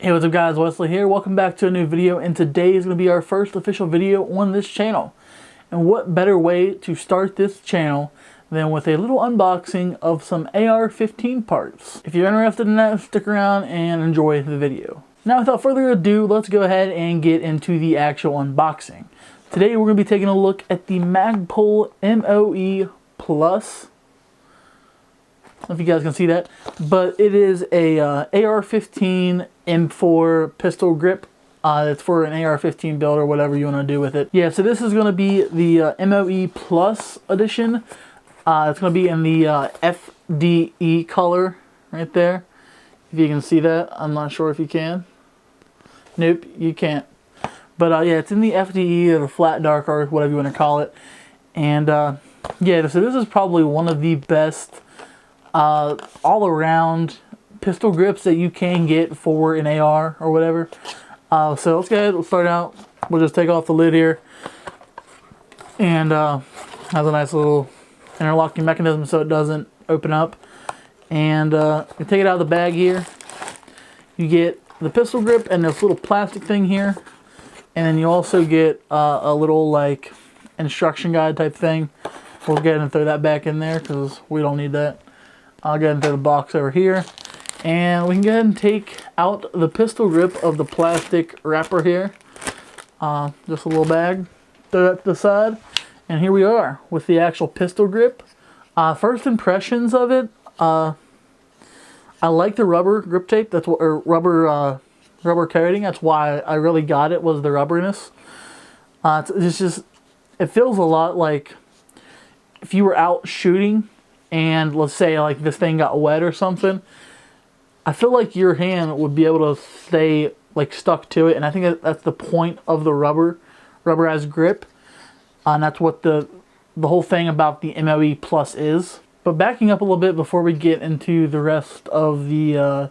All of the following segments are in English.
Hey, what's up guys, Wesley here. Welcome back to a new video, and today is going to be our first official video on this channel. And what better way to start this channel than with a little unboxing of some AR-15 parts. If you're interested in that, stick around and enjoy the video. Now without further ado, let's go ahead and get into the actual unboxing. Today we're going to be taking a look at the Magpul MOE Plus. I don't know if you guys can see that, but it is a AR-15 M4 pistol grip. It's for an AR-15 build or whatever you want to do with it. Yeah, so this is going to be the MOE Plus edition. It's going to be in the FDE color right there. If you can see that, I'm not sure if you can. Nope, you can't. But yeah, it's in the FDE or the flat dark or whatever you want to call it. And yeah, so this is probably one of the best all-around pistol grips that you can get for an AR or whatever. So let's go ahead, we'll start out. We'll just take off the lid here. And has a nice little interlocking mechanism so it doesn't open up. And you take it out of the bag here. You get the pistol grip and this little plastic thing here. And then you also get a little like instruction guide type thing. We'll go ahead and throw that back in there because we don't need that. I'll go ahead and throw the box over here. And we can go ahead and take out the pistol grip of the plastic wrapper here. Just a little bag. Throw that to the side. And here we are with the actual pistol grip. First impressions of it, I like the rubber grip tape. That's what, or rubber coating. That's why I really got it, was the rubberness. It's just, it feels a lot like if you were out shooting and let's say like this thing got wet or something, I feel like your hand would be able to stay like stuck to it, and I think that's the point of the rubberized grip, and that's what the whole thing about the MOE Plus is. But backing up a little bit before we get into the rest of the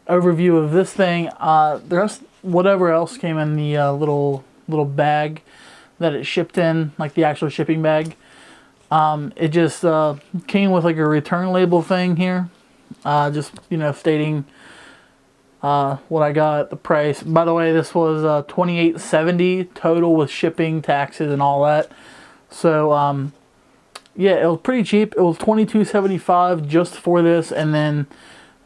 overview of this thing, the rest, whatever else came in the little bag that it shipped in, like the actual shipping bag. It just came with like a return label thing here, just, you know, stating what I got, the price. By the way, this was $28.70 total with shipping, taxes, and all that. So yeah, it was pretty cheap. It was $22.75 just for this, and then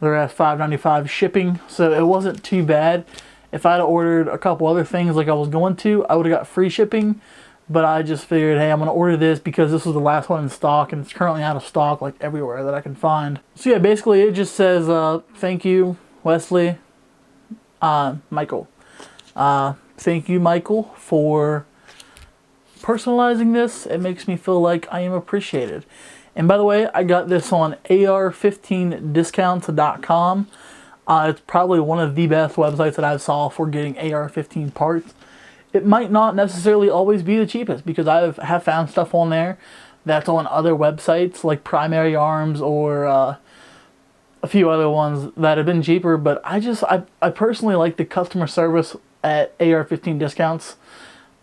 the rest $5.95 shipping. So it wasn't too bad. If I'd ordered a couple other things like I was going to, I would have got free shipping. But I just figured, hey, I'm going to order this because this was the last one in stock, and it's currently out of stock like everywhere that I can find. So yeah, basically it just says, thank you, Wesley, Michael. Thank you, Michael, for personalizing this. It makes me feel like I am appreciated. And by the way, I got this on AR15discounts.com. It's probably one of the best websites that I saw for getting AR-15 parts. It might not necessarily always be the cheapest, because I have found stuff on there that's on other websites like Primary Arms or a few other ones that have been cheaper. But I personally like the customer service at AR-15 Discounts.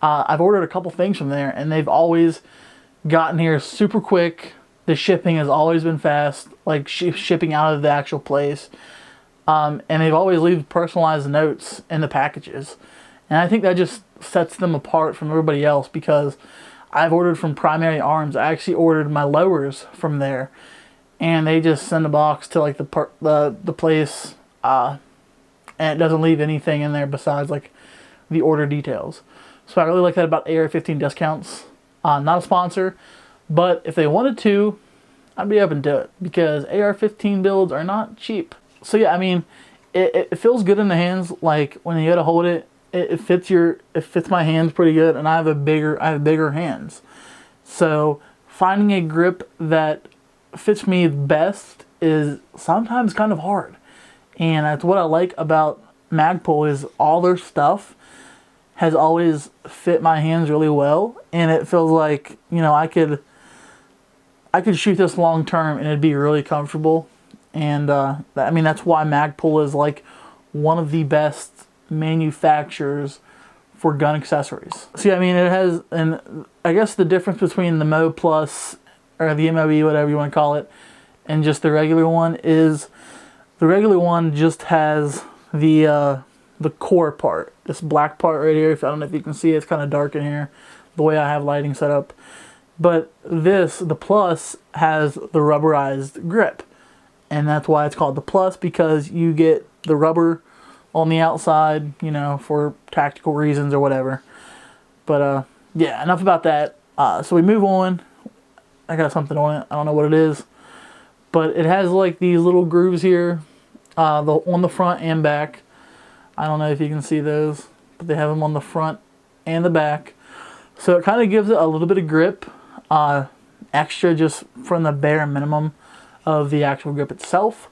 I've ordered a couple things from there, and they've always gotten here super quick. The shipping has always been fast, like shipping out of the actual place. And they've always leave personalized notes in the packages. And I think that just sets them apart from everybody else, because I've ordered from Primary Arms. I actually ordered my lowers from there, and they just send a box to like the place, and it doesn't leave anything in there besides like the order details. So I really like that about AR-15 Discounts. Not a sponsor, but if they wanted to, I'd be open to it, because AR-15 builds are not cheap. So yeah, I mean, it feels good in the hands. Like when you go to hold it, it fits my hands pretty good, and I have bigger hands. So finding a grip that fits me best is sometimes kind of hard. And that's what I like about Magpul, is all their stuff has always fit my hands really well, and it feels like, you know, I could shoot this long term and it'd be really comfortable. And I mean, that's why Magpul is like one of the best manufacturers for gun accessories. See, I mean, it has, and I guess the difference between the MOE Plus, or the MOE, whatever you want to call it, and just the regular one is the regular one just has the the core part, this black part right here. I don't know if you can see it, it's kind of dark in here, the way I have lighting set up. But this, the Plus, has the rubberized grip. And that's why it's called the Plus, because you get the rubber on the outside, you know, for tactical reasons or whatever. But yeah, enough about that. So we move on. I got something on it. I don't know what it is. But it has like these little grooves here on the front and back. I don't know if you can see those, but they have them on the front and the back. So it kind of gives it a little bit of grip, extra just from the bare minimum of the actual grip itself.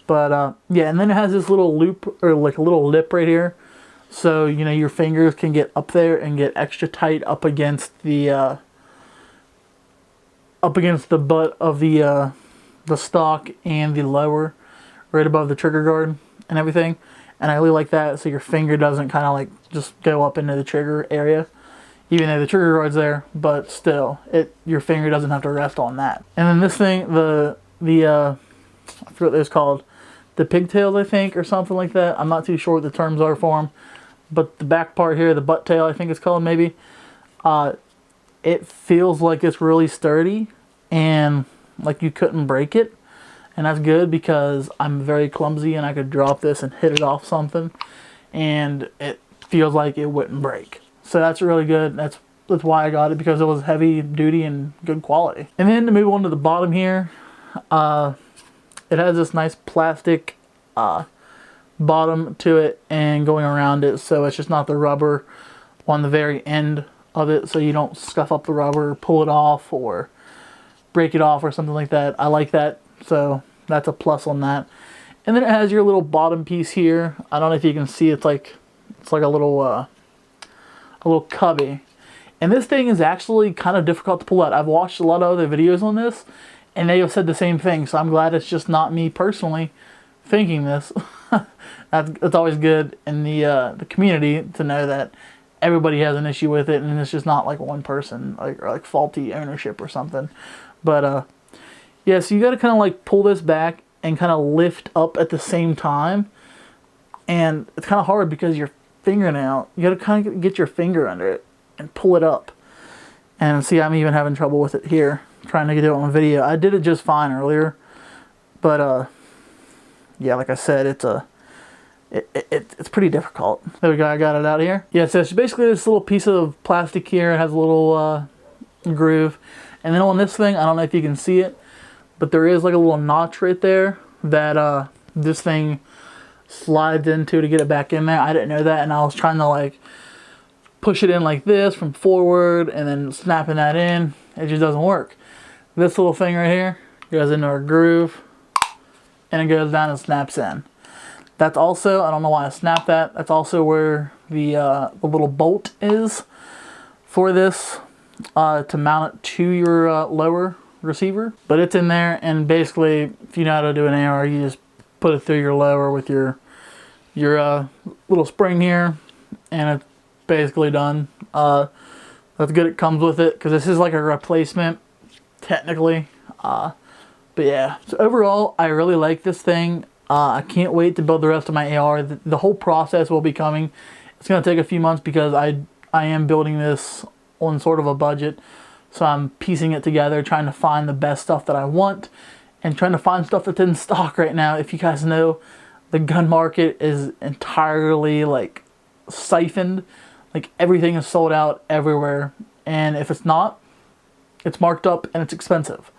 But yeah, and then it has this little loop, or like a little lip right here. So, you know, your fingers can get up there and get extra tight up against the butt of the stock and the lower, right above the trigger guard and everything. And I really like that, so your finger doesn't kind of like just go up into the trigger area, even though the trigger guard's there, but still, your finger doesn't have to rest on that. And then this thing, I forget what it's called, the pigtails, I think, or something like that. I'm not too sure what the terms are for them, but the back part here, the butt tail, I think it's called maybe, it feels like it's really sturdy and like you couldn't break it. And that's good because I'm very clumsy and I could drop this and hit it off something and it feels like it wouldn't break. So that's really good. That's why I got it, because it was heavy duty and good quality. And then to move on to the bottom here, it has this nice plastic bottom to it and going around it, so it's just not the rubber on the very end of it, so you don't scuff up the rubber, pull it off, or break it off or something like that. I like that. So that's a plus on that. And then it has your little bottom piece here. I don't know if you can see, it's like a little cubby. And this thing is actually kind of difficult to pull out. I've watched a lot of other videos on this and they have said the same thing. So I'm glad it's just not me personally thinking this. That's always good in the community to know that everybody has an issue with it and it's just not like one person, or like faulty ownership or something. But yeah, so you got to kind of like pull this back and kind of lift up at the same time. And it's kind of hard because your fingernail, you got to kind of get your finger under it and pull it up. And see, I'm even having trouble with it here, trying to get it on video. I did it just fine earlier. But yeah, like I said, it's pretty difficult. There we go, I got it out here. Yeah, so it's basically this little piece of plastic here. It has a little groove. And then on this thing, I don't know if you can see it, but there is like a little notch right there that this thing slides into to get it back in there. I didn't know that, and I was trying to like push it in like this from forward and then snapping that in. It just doesn't work. This little thing right here goes into our groove and it goes down and snaps in. That's also, I don't know why I snapped that, that's also where the little bolt is for this to mount it to your lower receiver. But it's in there, and basically if you know how to do an AR, you just put it through your lower with your little spring here and it's basically done. That's good it comes with it, because this is like a replacement technically. But yeah, so overall I really like this thing. I can't wait to build the rest of my AR. The whole process will be coming. It's going to take a few months because I am building this on sort of a budget. So I'm piecing it together, trying to find the best stuff that I want and trying to find stuff that's in stock right now. If you guys know, the gun market is entirely like siphoned. Like everything is sold out everywhere. And if it's not, it's marked up and it's expensive.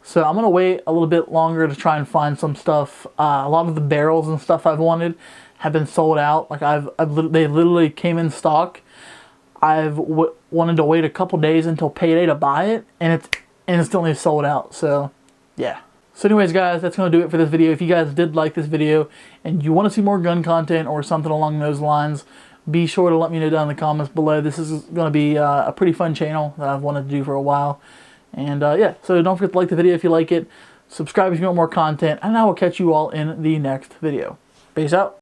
So I'm going to wait a little bit longer to try and find some stuff. A lot of the barrels and stuff I've wanted have been sold out. Like they literally came in stock. I've wanted to wait a couple days until payday to buy it, and it's instantly sold out. So yeah. So anyways guys, that's going to do it for this video. If you guys did like this video and you want to see more gun content or something along those lines, be sure to let me know down in the comments below. This is going to be a pretty fun channel that I've wanted to do for a while. And yeah, so don't forget to like the video if you like it. Subscribe if you want more content. And I will catch you all in the next video. Peace out.